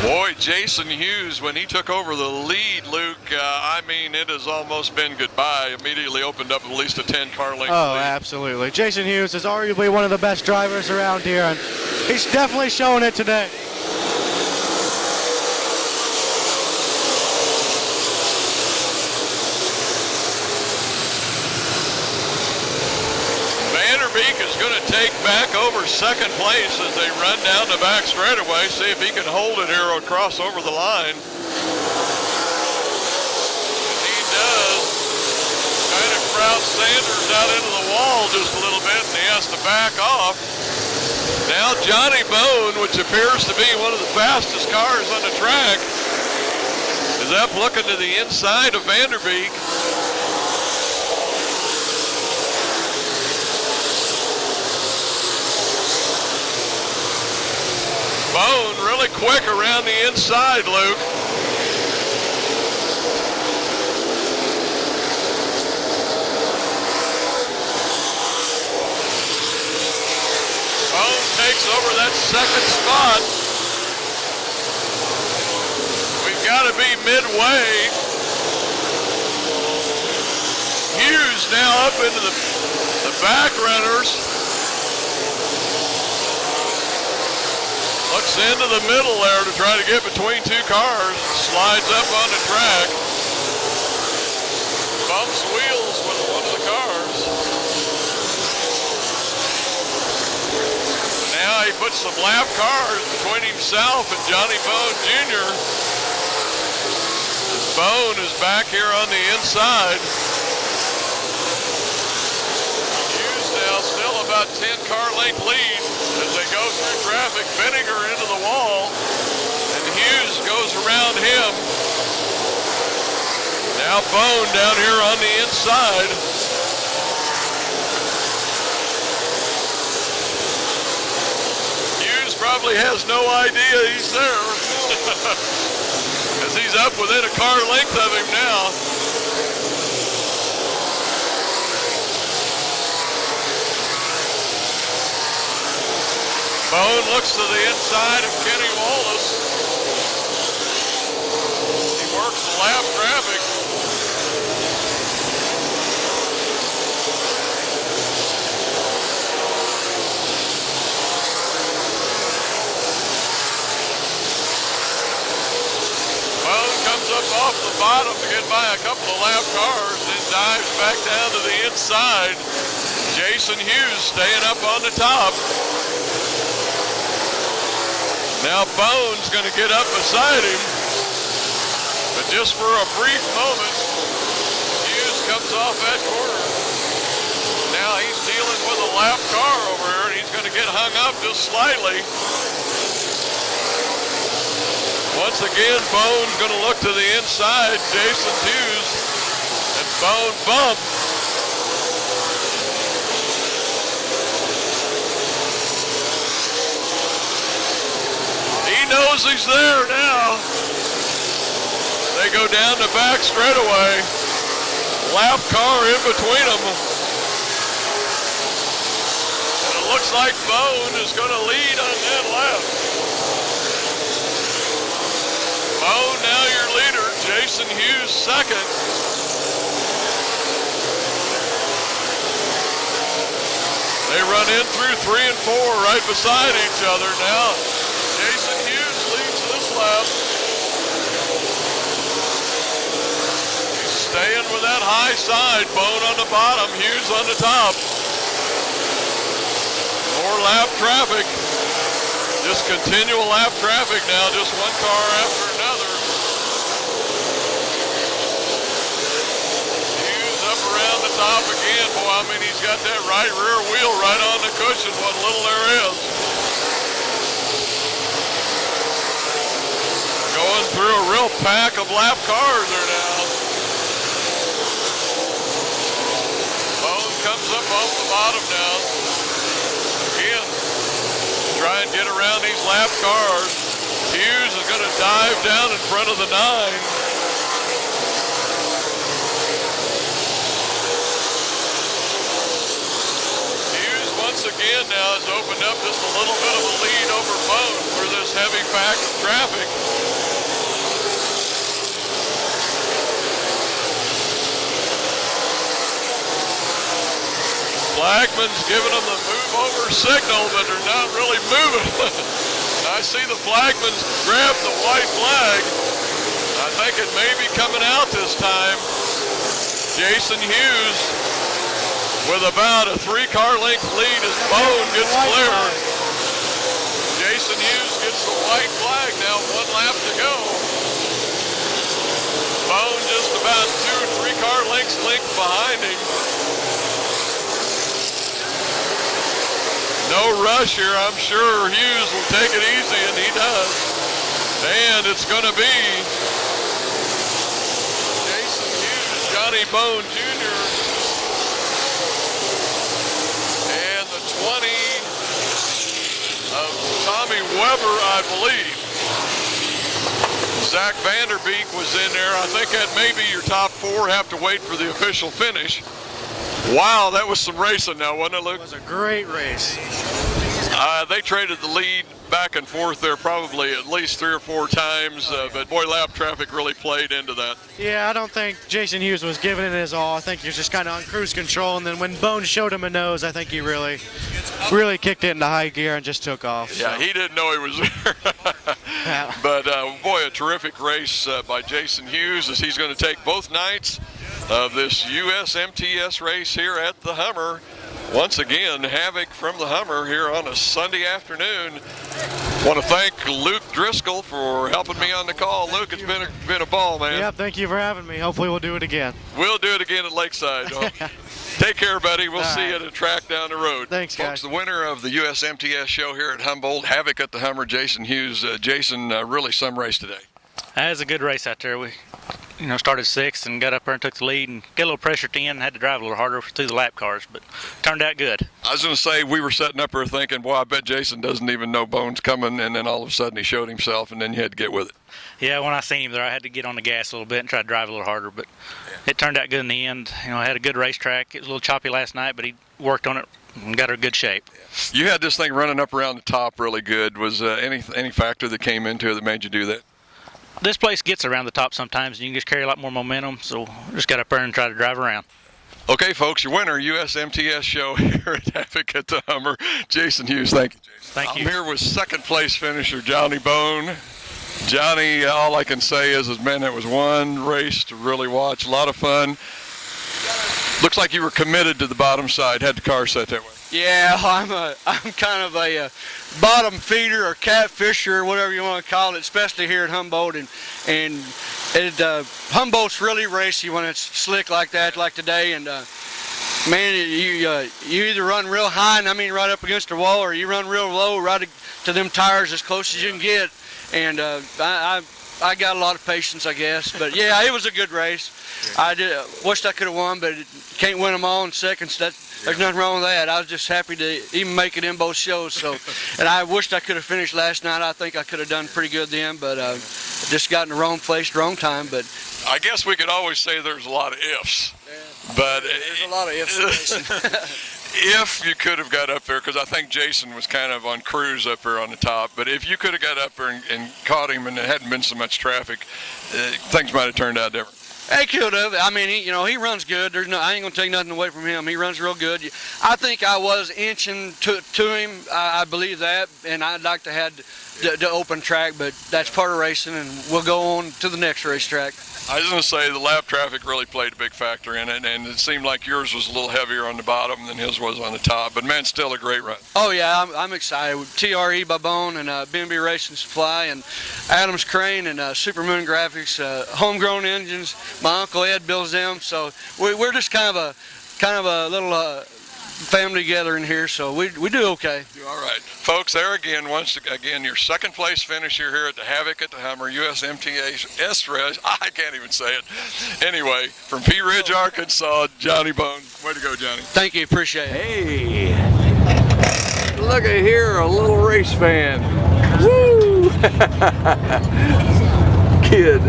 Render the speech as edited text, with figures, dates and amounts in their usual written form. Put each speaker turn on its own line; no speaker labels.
Boy, Jason Hughes, when he took over the lead, Luke, I mean, it has almost been goodbye. Immediately opened up at least a 10-car length
Oh,
lead.
absolutely. Jason Hughes is arguably one of the best drivers around here, and he's definitely showing it today.
Vanderbeek is going to take back over second place as they run down the back straightaway. See if he can hold it here or cross over the line. And he does. Kind of crowds Sanders out into the wall just a little bit, and he has to back off. Now Johnny Bone, which appears to be one of the fastest cars on the track, is up looking to the inside of Vanderbeek. Bone really quick around the inside, Luke. Bone takes over that second spot. We've got to be midway. Hughes now up into the back runners. Looks into the middle there to try to get between two cars. Slides up on the track. Bumps wheels with one of the cars. Now he puts some lap cars between himself and Johnny Bone Jr. Bone is back here on the inside. Hughes now still about 10-car length lead. As they go through traffic, Vinegar into the wall, and Hughes goes around him. Now Bone down here on the inside. Hughes probably has no idea he's there, as he's up within a car length of him now. Bone looks to the inside of Kenny Wallace. He works the lap traffic. Bone comes up off the bottom to get by a couple of lap cars, then dives back down to the inside. Jason Hughes staying up on the top. Now Bone's going to get up beside him, but just for a brief moment, Hughes comes off that corner. Now he's dealing with a lap car over here, and he's going to get hung up just slightly. Once again, Bone's going to look to the inside, Jason Hughes, and Bone bump. Knows he's there now. They go down the back straightaway. Lap car in between them. And it looks like Bone is going to lead on that lap. Bone now your leader. Jason Hughes second. They run in through 3 and 4 right beside each other now. Jason Hughes leads this lap. He's staying with that high side. Bone on the bottom, Hughes on the top. More lap traffic. Just continual lap traffic now, just one car after another. Hughes up around the top again. Boy, I mean, he's got that right rear wheel right on the cushion, what little there is. Going through a real pack of lap cars there now. Bone comes up off the bottom now. Again, try and get around these lap cars. Hughes is going to dive down in front of the 9. Hughes once again now has opened up just a little bit of a lead over Bone for this heavy pack of traffic. Flagman's giving them the move over signal, but they're not really moving. I see the flagman's grab the white flag. I think it may be coming out this time. Jason Hughes with about a 3-car length lead as Bone gets cleared. Jason Hughes gets the white flag now, 1 lap to go. Bone just about 2 or 3-car lengths behind him. No rush here. I'm sure Hughes will take it easy, and he does. And it's going to be Jason Hughes, Johnny Bone Jr., and the 20 of Tommy Weber, I believe. Zach Vanderbeek was in there. I think that may be your top 4. Have to wait for the official finish. Wow, that was some racing now, wasn't it, Luke?
It was a great race.
They traded the lead back and forth there probably at least 3 or 4 times, but boy, lap traffic really played into that.
Yeah, I don't think Jason Hughes was giving it his all. I think he was just kind of on cruise control, and then when Bone showed him a nose, I think he really kicked it into high gear and just took off.
Yeah, so. He didn't know he was there.
Yeah.
But boy, a terrific race by Jason Hughes as he's going to take both nights of this USMTS race here at the Hummer. Once again, Havoc from the Hummer here on a Sunday afternoon. Want to thank Luke Driscoll for helping me on the call. Luke, it's been a ball, man.
Yeah, thank you for having me. Hopefully we'll do it again.
We'll do it again at Lakeside. Take care, buddy. We'll see you at a track down the road.
Thanks, guys.
Folks, the winner of the USMTS show here at Humboldt, Havoc at the Hummer, Jason Hughes. Jason, really some race today.
That was a good race out there. We started 6th and got up there and took the lead and get a little pressure at the end and had to drive a little harder through the lap cars, but turned out good.
I was going to say, we were sitting up there thinking, boy, I bet Jason doesn't even know Bone's coming, and then all of a sudden he showed himself, and then you had to get with it.
Yeah, when I seen him there, I had to get on the gas a little bit and try to drive a little harder, but it turned out good in the end. I had a good racetrack. It was a little choppy last night, but he worked on it and got her in good shape.
You had this thing running up around the top really good. Was any factor that came into it that made you do that?
This place gets around the top sometimes, and you can just carry a lot more momentum, so just got up there and try to drive around.
Okay, folks, your winner, USMTS show here at Havoc at the Hummer, Jason Hughes. Thank you, Jason.
Thank you.
I'm here with 2nd place finisher Johnny Bone. Johnny, all I can say is, man, it was one race to really watch. A lot of fun. Looks like you were committed to the bottom side. Had the car set that way.
Yeah, I'm kind of a bottom feeder or catfisher or whatever you want to call it, especially here at Humboldt. And Humboldt's really racy when it's slick like that, like today. And man, you either run real high, and I mean right up against the wall, or you run real low, right to them tires as close as you can get. And I got a lot of patience, I guess. But yeah, it was a good race. I wished I could have won, but can't win them all in seconds. There's nothing wrong with that. I was just happy to even make it in both shows. So, and I wished I could have finished last night. I think I could have done pretty good then, but just got in the wrong place, wrong time. But
I guess we could always say there's a lot of ifs.
Yeah,
but
there's a lot of ifs.
If you could have got up there, because I think Jason was kind of on cruise up there on the top, but if you could have got up there and caught him and there hadn't been so much traffic, things might have turned out different.
He could have. I mean, he runs good. I ain't gonna take nothing away from him. He runs real good. I think I was inching to him. I believe that, and I'd like to have the open track, but that's part of racing, and we'll go on to the next racetrack.
I was going to say the lap traffic really played a big factor in it, and it seemed like yours was a little heavier on the bottom than his was on the top. But man, still a great run.
Oh yeah, I'm excited. With TRE by Bone and B&B Racing Supply and Adams Crane and Supermoon Graphics, homegrown engines. My Uncle Ed builds them, so we're just kind of a little family together in here, so we do okay.
All right, folks. There again, once again, your 2nd place finisher here at the Havoc at the Hummer USMTS race. I can't even say it. Anyway, from Pea Ridge, Arkansas, Johnny Bone. Way to go, Johnny.
Thank you, appreciate it.
Hey, look at here, a little race fan. Woo! Kid.